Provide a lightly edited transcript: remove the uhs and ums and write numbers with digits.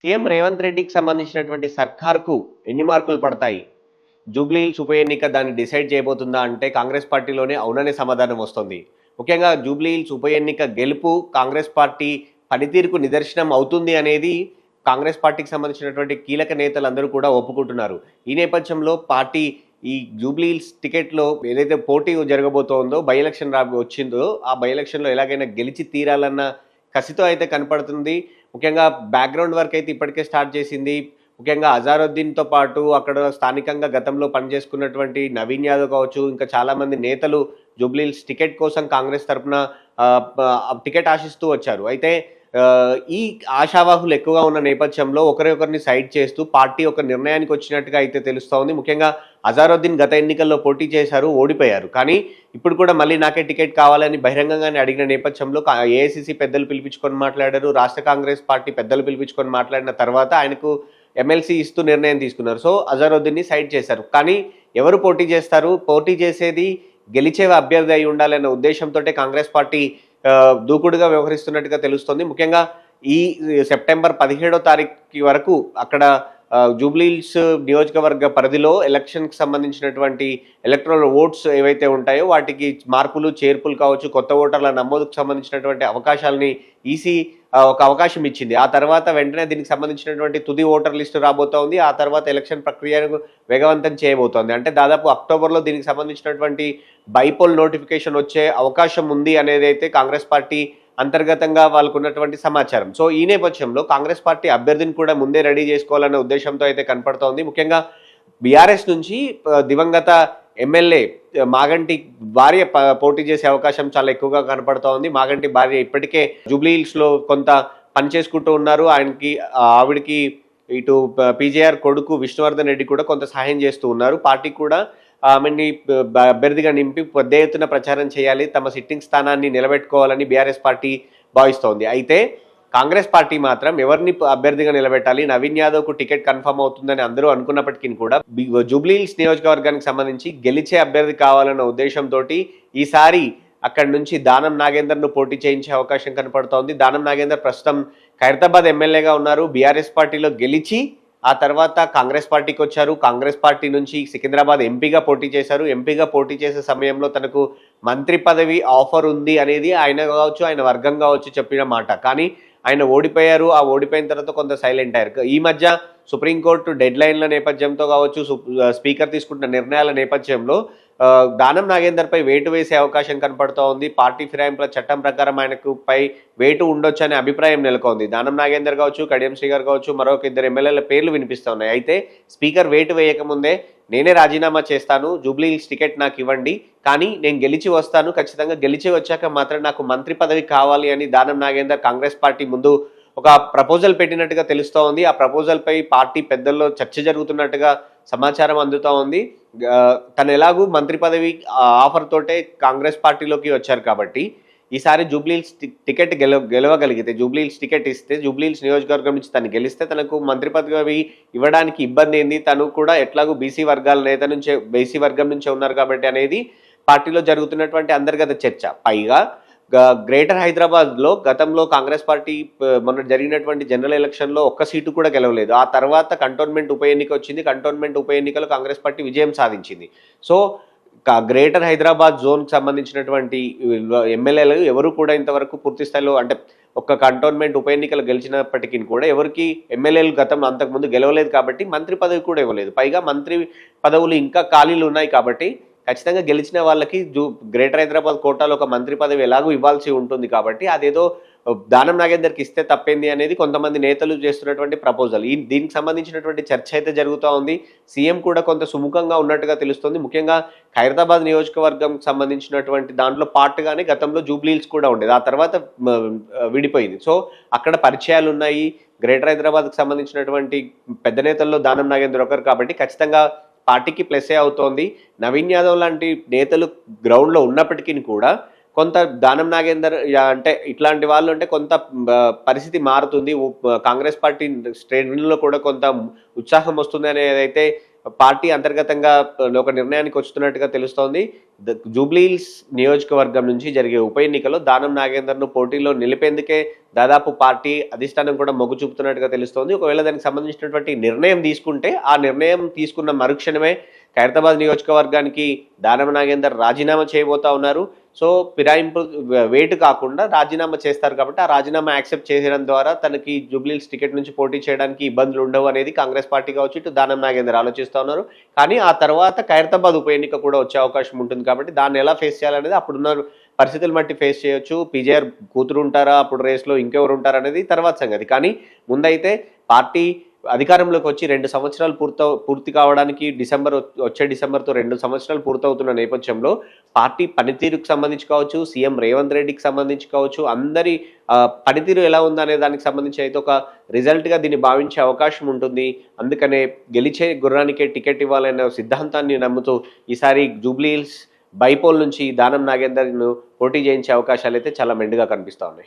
CM Revanth రెడ్డికి సంబంధించినటువంటి సర్కార్‌కు ఎన్ని మార్కులు పడతాయి? జూబ్లీ ఉప ఎన్నిక దాన్ని డిసైడ్ చేయబోతుందా అంటే కాంగ్రెస్ పార్టీలోనే అవుననే సమాధానం వస్తోంది. ముఖ్యంగా జూబ్లీ ఉప ఎన్నిక గెలుపు కాంగ్రెస్ పార్టీ పనితీరుకు నిదర్శనం అవుతుంది అనేది కాంగ్రెస్ పార్టీకి సంబంధించినటువంటి కీలక నేతలందరూ కూడా ఒప్పుకుంటున్నారు. ఈ నేపథ్యంలో పార్టీ ఈ జూబ్లీ టికెట్‌లో ఏదైతే పోటీ జరగబోతోందో బై ఎలక్షన్ వచ్చిందో ఆ బై ఎలక్షన్‌లో ఎలాగైనా గెలిచి తీరాలన్న కసితో అయితే కనపడుతుంది. ముఖ్యంగా బ్యాక్‌గ్రౌండ్ వర్క్ అయితే ఇప్పటికే స్టార్ట్ చేసింది. ముఖ్యంగా అజారుద్దీన్‌తో పాటు అక్కడ స్థానికంగా గతంలో పనిచేసుకున్నటువంటి నవీన్ యాదవ్ కావచ్చు, ఇంకా చాలామంది నేతలు జూబ్లీహిల్స్ టికెట్ కోసం కాంగ్రెస్ తరపున టికెట్ ఆశిస్తూ వచ్చారు. అయితే ఈ ఆశావాహులు ఎక్కువగా ఉన్న నేపథ్యంలో ఒకరిని సైడ్ చేస్తూ పార్టీ ఒక నిర్ణయానికి వచ్చినట్టుగా అయితే తెలుస్తోంది. ముఖ్యంగా అజారుద్దీన్ గత ఎన్నికల్లో పోటీ చేశారు, ఓడిపోయారు. కానీ ఇప్పుడు కూడా మళ్ళీ నాకే టికెట్ కావాలని బహిరంగంగానే అడిగిన నేపథ్యంలో ఏఐసీసీ పెద్దలు పిలిపించుకొని మాట్లాడారు. రాష్ట్ర కాంగ్రెస్ పార్టీ పెద్దలు పిలిపించుకొని మాట్లాడిన తర్వాత ఆయనకు ఎమ్మెల్సీ ఇస్తూ నిర్ణయం తీసుకున్నారు. సో అజారుద్దీన్‌ని సైడ్ చేశారు. కానీ ఎవరు పోటీ చేస్తారు? పోటీ చేసేది గెలిచే అభ్యర్థి అయి ఉండాలన్న ఉద్దేశంతోటే కాంగ్రెస్ పార్టీ దూకుడుగా వ్యవహరిస్తున్నట్టుగా తెలుస్తోంది. ముఖ్యంగా ఈ సెప్టెంబర్ 17వ తారీఖు వరకు అక్కడ జూబ్లీహిల్స్ నియోజకవర్గ పరిధిలో ఎలక్షన్‌కి సంబంధించినటువంటి ఎలక్టరల్ ఓట్స్ ఏవైతే ఉంటాయో వాటికి మార్పులు, చేర్పులు కావచ్చు, కొత్త ఓటర్ల నమోదుకు సంబంధించినటువంటి అవకాశాలని ఈసీ ఒక అవకాశం ఇచ్చింది. ఆ తర్వాత వెంటనే దీనికి సంబంధించినటువంటి తుది ఓటర్ లిస్టు రాబోతోంది. ఆ తర్వాత ఎలక్షన్ ప్రక్రియను వేగవంతం చేయబోతోంది. అంటే దాదాపు అక్టోబర్‌లో దీనికి సంబంధించినటువంటి బైపోల్ నోటిఫికేషన్ వచ్చే అవకాశం ఉంది అనేదైతే కాంగ్రెస్ పార్టీ అంతర్గతంగా వాళ్ళకున్నటువంటి సమాచారం. సో ఈ నేపథ్యంలో కాంగ్రెస్ పార్టీ అభ్యర్థిని కూడా ముందే రెడీ చేసుకోవాలన్న ఉద్దేశంతో అయితే కనపడుతోంది. ముఖ్యంగా బీఆర్ఎస్ నుంచి దివంగత ఎమ్మెల్యే మాగంటి భార్య పోటీ చేసే అవకాశం చాలా ఎక్కువగా కనపడుతోంది. మాగంటి భార్య ఇప్పటికే జూబ్లీహిల్స్‌లో కొంత పని చేసుకుంటూ ఉన్నారు. ఆవిడకి ఇటు పీజేఆర్ కొడుకు విష్ణువర్ధన్ రెడ్డి కూడా కొంత సహాయం చేస్తూ ఉన్నారు. పార్టీ కూడా ఆమెని అభ్యర్థిగా నింపి పెద్ద ఎత్తున ప్రచారం చేయాలి, తమ సిట్టింగ్ స్థానాన్ని నిలబెట్టుకోవాలని బీఆర్ఎస్ పార్టీ భావిస్తోంది. అయితే కాంగ్రెస్ పార్టీ మాత్రం ఎవరిని అభ్యర్థిగా నిలబెట్టాలి, నవీన్ యాదవ్‌కు టికెట్ కన్ఫర్మ్ అవుతుందని అందరూ అనుకున్నప్పటికీ కూడా జూబ్లీహిల్స్ నియోజకవర్గానికి సంబంధించి గెలిచే అభ్యర్థి కావాలన్న ఉద్దేశంతోటి ఈసారి అక్కడి నుంచి దానం నాగేందర్‌ను పోటీ చేయించే అవకాశం కనపడుతోంది. దానం నాగేందర్ ప్రస్తుతం ఖైరతాబాద్ ఎమ్మెల్యేగా ఉన్నారు. బీఆర్ఎస్ పార్టీలో గెలిచి ఆ తర్వాత కాంగ్రెస్ పార్టీకి వచ్చారు. కాంగ్రెస్ పార్టీ నుంచి సికింద్రాబాద్ ఎంపీగా పోటీ చేశారు. ఎంపీగా పోటీ చేసే సమయంలో తనకు మంత్రి పదవి ఆఫర్ ఉంది అనేది ఆయన కావచ్చు, ఆయన వర్గం కావచ్చు చెప్పిన మాట. కానీ ఆయన ఓడిపోయారు. ఆ ఓడిపోయిన తర్వాత కొంత సైలెంట్ అయ్యారు. ఈ మధ్య సుప్రీంకోర్టు డెడ్ లైన్ల నేపథ్యంతో కావచ్చు, స్పీకర్ తీసుకుంటున్న నిర్ణయాల నేపథ్యంలో దానం నాగేందర్పై వేటు వేసే అవకాశం కనపడుతూ ఉంది. పార్టీ ఫిరాయింపుల చట్టం ప్రకారం ఆయనకు పై వేటు ఉండొచ్చు అనే అభిప్రాయం నెలకొంది. దానం నాగేందర్ కావచ్చు, కడియం శ్రీగారు కావచ్చు, మరొక ఇద్దరు ఎమ్మెల్యేల పేర్లు వినిపిస్తూ ఉన్నాయి. అయితే స్పీకర్ వేటు వేయకముందే నేనే రాజీనామా చేస్తాను, జూబ్లీహిల్స్ టికెట్ నాకు ఇవ్వండి, కానీ నేను గెలిచి వస్తాను, ఖచ్చితంగా గెలిచి వచ్చాక మాత్రం నాకు మంత్రి పదవి కావాలి అని దానం నాగేందర్ కాంగ్రెస్ పార్టీ ముందు ఒక ప్రపోజల్ పెట్టినట్టుగా తెలుస్తూ ఉంది. ఆ ప్రపోజల్పై పార్టీ పెద్దల్లో చర్చ జరుగుతున్నట్టుగా సమాచారం అందుతూ ఉంది. తను ఎలాగూ మంత్రి పదవి ఆఫర్ తోటే కాంగ్రెస్ పార్టీలోకి వచ్చారు కాబట్టి ఈసారి జూబ్లీహిల్స్ టికెట్ గెలవగలిగితే, జూబ్లీహిల్స్ టికెట్ ఇస్తే, జూబ్లీహిల్స్ నియోజకవర్గం నుంచి తను గెలిస్తే తనకు మంత్రి పదవి ఇవ్వడానికి ఇబ్బంది ఏంది, తను కూడా ఎట్లాగూ బీసీ వర్గం నుంచే ఉన్నారు కాబట్టి అనేది పార్టీలో జరుగుతున్నటువంటి అంతర్గత చర్చ. పైగా గ్రేటర్ హైదరాబాద్లో గతంలో కాంగ్రెస్ పార్టీ మొన్న జరిగినటువంటి జనరల్ ఎలక్షన్లో ఒక్క సీటు కూడా గెలవలేదు. ఆ తర్వాత కంటోన్మెంట్ ఉప ఎన్నిక వచ్చింది. కంటోన్మెంట్ ఉప ఎన్నికలో కాంగ్రెస్ పార్టీ విజయం సాధించింది. సో గ్రేటర్ హైదరాబాద్ జోన్కి సంబంధించినటువంటి ఎమ్మెల్యేలు ఎవరు కూడా ఇంతవరకు పూర్తి స్థాయిలో అంటే ఒక్క కంటోన్మెంట్ ఉప ఎన్నికలు గెలిచినప్పటికీ కూడా ఎవరికి ఎమ్మెల్యేలు గతంలో అంతకుముందు గెలవలేదు కాబట్టి మంత్రి పదవి కూడా ఇవ్వలేదు. పైగా మంత్రి పదవులు ఇంకా ఖాళీలు ఉన్నాయి కాబట్టి ఖచ్చితంగా గెలిచిన వాళ్ళకి గ్రేటర్ హైదరాబాద్ కోటాలో ఒక మంత్రి పదవి ఎలాగూ ఇవ్వాల్సి ఉంటుంది కాబట్టి అదేదో దానం నాగేందర్కి ఇస్తే తప్పేంది అనేది కొంతమంది నేతలు చేస్తున్నటువంటి ప్రపోజల్. దీనికి సంబంధించినటువంటి చర్చ అయితే జరుగుతూ ఉంది. సీఎం కూడా కొంత సుముఖంగా ఉన్నట్టుగా తెలుస్తుంది. ముఖ్యంగా ఖైరతాబాద్ నియోజకవర్గం సంబంధించినటువంటి దాంట్లో పార్ట్గానే గతంలో జూబ్లీహిల్స్ కూడా ఉండేది. ఆ తర్వాత విడిపోయింది. సో అక్కడ పరిచయాలు ఉన్నాయి. గ్రేటర్ హైదరాబాద్కి సంబంధించినటువంటి పెద్ద నేతల్లో దానం నాగేందర్ ఒకరు కాబట్టి ఖచ్చితంగా పార్టీకి ప్లస్సే అవుతోంది. నవీన్ యాదవ్ లాంటి నేతలు గ్రౌండ్లో ఉన్నప్పటికీ కూడా కొంత దానం నాగేందర్ అంటే ఇట్లాంటి వాళ్ళు అంటే కొంత పరిస్థితి మారుతుంది. కాంగ్రెస్ పార్టీ శ్రేణుల్లో కూడా కొంత ఉత్సాహం వస్తుంది అనేది అయితే పార్టీ అంతర్గతంగా ఒక నిర్ణయానికి వస్తున్నట్టుగా తెలుస్తోంది. జూబ్లీహిల్స్ నియోజకవర్గం నుంచి జరిగే ఉప ఎన్నికలో దానం నాగేందర్ను పోటీలో నిలిపేందుకే దాదాపు పార్టీ అధిష్టానం కూడా మొగ్గు చూపుతున్నట్టుగా తెలుస్తోంది. ఒకవేళ దానికి సంబంధించినటువంటి నిర్ణయం తీసుకుంటే ఆ నిర్ణయం తీసుకున్న మరుక్షణమే ఖైరతాబాద్ నియోజకవర్గానికి దానం నాగేందర్ రాజీనామా చేయబోతా ఉన్నారు. సో ఫిరాయింపు వేటు కాకుండా రాజీనామా చేస్తారు కాబట్టి ఆ రాజీనామా యాక్సెప్ట్ చేయడం ద్వారా తనకి జూబ్లీహిల్స్ టికెట్ నుంచి పోటీ చేయడానికి ఇబ్బందులు ఉండవు అనేది కాంగ్రెస్ పార్టీ కావచ్చు, ఇటు దానం నాగేందర్ ఆలోచిస్తూ ఉన్నారు. కానీ ఆ తర్వాత ఖైరతాబాద్ ఉప ఎన్నిక కూడా వచ్చే అవకాశం ఉంటుంది కాబట్టి దాన్ని ఎలా ఫేస్ చేయాలనేది అప్పుడున్న పరిస్థితులు బట్టి ఫేస్ చేయొచ్చు. పీజేఆర్ కూతురు ఉంటారా అప్పుడు రేస్లో, ఇంకెవరు ఉంటారా అనేది తర్వాత సంగతి. కానీ ముందైతే పార్టీ అధికారంలోకి వచ్చి 2 సంవత్సరాలు పూర్తి కావడానికి వచ్చే డిసెంబర్తో 2 సంవత్సరాలు పూర్తవుతున్న నేపథ్యంలో పార్టీ పనితీరుకు సంబంధించి కావచ్చు, సీఎం రేవంత్ రెడ్డికి సంబంధించి కావచ్చు, అందరి పనితీరు ఎలా ఉందనే దానికి సంబంధించి అయితే ఒక రిజల్ట్గా దీన్ని భావించే అవకాశం ఉంటుంది. అందుకనే గెలిచే గుర్రానికే టికెట్ ఇవ్వాలనే సిద్ధాంతాన్ని నమ్ముతూ ఈసారి జూబ్లీహిల్స్ బైపోల్ నుంచి దానం నాగేందర్ను పోటీ చేయించే అవకాశాలు అయితే చాలా మెండుగా కనిపిస్తూ ఉన్నాయి.